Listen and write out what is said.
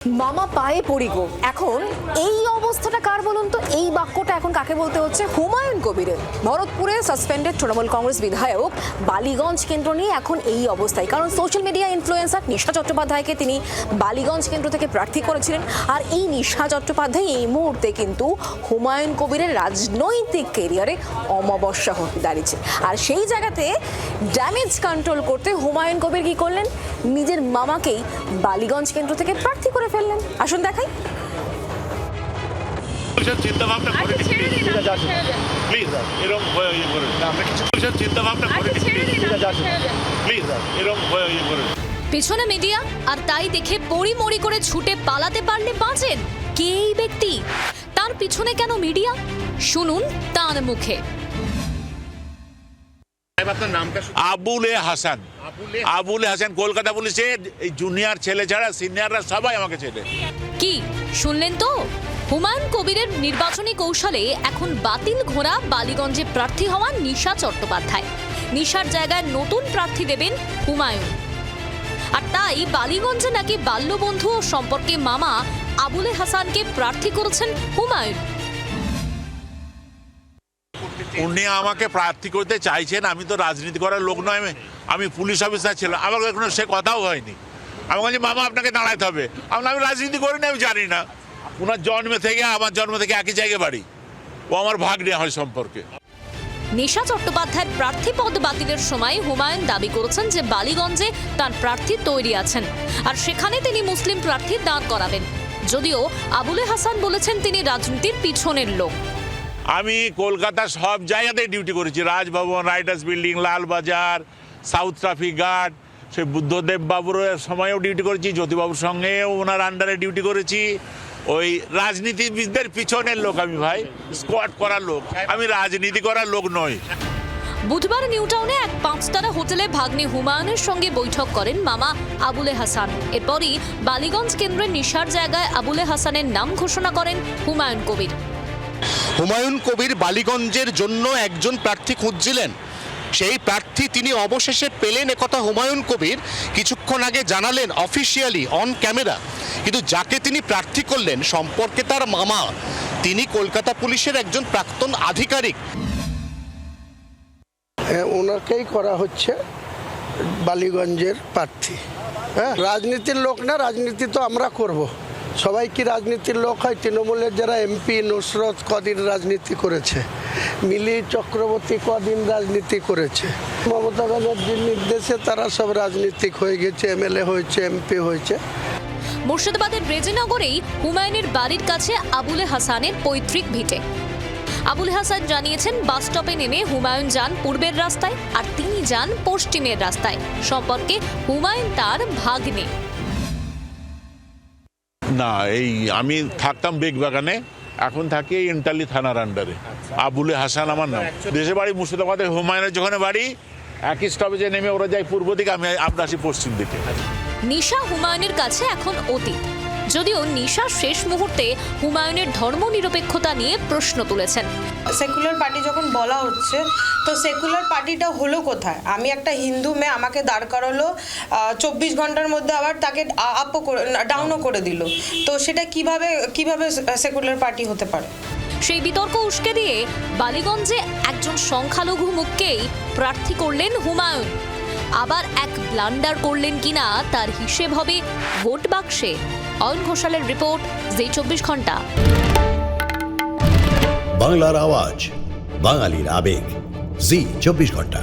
মামা পায়ে পড়ি গো। এখন এই অবস্থাটা কার বলুন তো? এই বাক্যটা এখন কাকে বলতে হচ্ছে? হুমায়ুন কবিরের। ভরতপুরে সাসপেন্ডেড তৃণমূল কংগ্রেস বিধায়ক বালিগঞ্জ কেন্দ্র নিয়ে এখন এই অবস্থায়, কারণ সোশ্যাল মিডিয়া ইনফ্লুয়েন্সার নিশা চট্টোপাধ্যায়কে তিনি বালিগঞ্জ কেন্দ্র থেকে প্রার্থী করেছিলেন। আর এই নিশা চট্টোপাধ্যায় এই মুহূর্তে কিন্তু হুমায়ুন কবিরের রাজনৈতিক কেরিয়ারে অমাবস্যা হতে দাঁড়িয়েছে। আর সেই জায়গাতে ড্যামেজ কন্ট্রোল করতে হুমায়ুন কবির কি করলেন? নিজের মামাকেই বালিগঞ্জ কেন্দ্র থেকে প্রার্থী করে ফেললেন। আসুন দেখাই। চিন্তা ভাবনা করে প্লিজ এরকম চিন্তা ভাবনা করে প্লিজ এরকম করে পেছনে মিডিয়া, আর তাই দেখে পড়ি করে ছুটে পালাতে পারলে বাঁচেন। কে এই ব্যক্তি? তার পিছনে কেন মিডিয়া? শুনুন তার মুখে। আবুলে হাসান, আবুলে হাসান কলকাতা পুলিশের এই জুনিয়র ছেলে ছাড়া সিনিয়ররা সবাই আমাকে চেনে। কি শুনলেন তো? হুমায়ুন কবিরের নির্বাচনী কৌশলে এখন বাতিল ঘোড়া বালিগঞ্জে প্রার্থী হওয়া নিশা চট্টোপাধ্যায়। নিশার জায়গায় নতুন প্রার্থী দেবেন হুমায়ুন। আর তাই বালিগঞ্জে নাকি বাল্যবন্ধু ও সম্পর্কে মামা আবুলে হাসানকে প্রার্থী করেছেন হুমায়ুন। উনি আমাকে প্রার্থী করতে চাইছেন। আমি তো রাজনীতি করার লোক নয়, আমি পুলিশ অফিসার ছিলাম। আমার এখনো সে কথাও হয়নি। আমি বলছি মামা আপনাকে দাঁড়াতে হবে। আমি রাজনীতি করি না, আমি জানি না। ওনার জন্ম থেকে আমার জন্ম থেকে একই জায়গায় বাড়ি, ও আমার ভাগ্নে হয় সম্পর্কে। নিশা চট্টোপাধ্যায়ের প্রার্থী পদ বাতিলের সময় হুমায়ুন দাবি করেছেন যে বালিগঞ্জে তার প্রার্থী তৈরি আছেন, আর সেখানে তিনি মুসলিম প্রার্থী দাঁড় করাবেন। যদিও আবুলে হাসান বলেছেন তিনি রাজনীতির পিছনের লোক। আমি কলকাতার সব জায়গাতেই ডিউটি করেছি, Raj Bhavan, Writers' Building, Lalbazar, South Traffic Guard, সেই বুদ্ধদেব বাবুর সময়ও ডিউটি করেছি, জ্যোতিবাবুর সঙ্গেও ওনার আন্ডারে ডিউটি করেছি। ওই রাজনীতিবিদদের পিছনের লোক আমি, ভাই, স্কোয়াড করার লোক। আমি রাজনীতি করার লোক নই। বুধবার নিউটাউনে এক 5-তারা হোটেলে ভাগ্নে হুমায়ুনের সঙ্গে বৈঠক করেন মামা আবুলে হাসান। এরপরই বালিগঞ্জ কেন্দ্রের নিশার জায়গায় আবুলে হাসানের নাম ঘোষণা করেন হুমায়ুন কবির। হুমায়ুন কবির বালিগঞ্জের জন্য একজন প্রার্থী খুঁজছিলেন, সেই প্রার্থী তিনি অবশেষে পেলেন, একথা হুমায়ুন কবির কিছুক্ষণ আগে জানালেন অফিসিয়ালি অন ক্যামেরা। কিন্তু যাকে তিনি প্রার্থী করলেন সম্পর্কে তার মামা, তিনি কলকাতা পুলিশের একজন প্রাক্তন আধিকারিক। ওনাকেই করা হচ্ছে বালিগঞ্জের প্রার্থী। হ্যাঁ, রাজনীতির লোক না, রাজনীতি তো আমরা করব। সবাই কি রাজনীতির লোক হয়? তৃণমূলের যারা এমপি, নুসরত কদিন রাজনীতি করেছে, মিলি চক্রবর্তী কদিন রাজনীতি করেছে, মমতা ব্যানার্জির নির্দেশে তারা সব রাজনীতিক হয়ে গেছে, এমএলএ হয়েছে, এমপি হয়েছে। মুর্শিদাবাদের রেজিনগরেই হুমায়ুনের বাড়ির কাছে আবুলে হাসানের পৈতৃক ভিটে। আবুলে হাসান জানিয়েছেন বাস স্টপে নেমে হুমায়ুন যান পূর্বের রাস্তায়, আর তিনি যান পশ্চিমের রাস্তায়। সম্পর্কে হুমায়ুন তার ভাগ্নে। না, এই আমি থাকতাম বেগবাগানে, এখন থাকি ইন্টালি থানার আন্ডারে। আবুলে হাসান আমার নাম। দেশের বাড়ি মুর্শিদাবাদে, হুমায়ুনের যেখানে বাড়ি একই স্টপেজে নেমে ওরা যায় পূর্ব দিকে, আমরা আসি পশ্চিম দিকে। নিশা হুমায়ুনের কাছে এখন অতীত। যদিও নিশা শেষ মুহূর্তে হুমায়ুনের ধর্মনিরপেক্ষতা নিয়ে প্রশ্ন তুলেছেন। সেকুলার পার্টি যখন বলা হচ্ছে, তো সেকুলার পার্টিটা হলো কোথায়? আমি একটা হিন্দু মেয়ে, আমাকে দাঁড় করালো, 24 ঘন্টার মধ্যে আবার তাকে ডাউনও করে দিল। তো সেটা কিভাবে সেকুলার পার্টি হতে পারে? সেই বিতর্ক উস্কে দিয়ে বালিগঞ্জে একজন সংখ্যালঘু মুখকেই প্রার্থী করলেন হুমায়ুন। আবার এক ব্লান্ডার করলেন কিনা তার হিসেব হবে ভোট বাক্সে। অয়ন ঘোষালের রিপোর্ট, জি 24 ঘন্টা। বাংলার আওয়াজ, বাঙালির আবেগ, জি 24 ঘন্টা।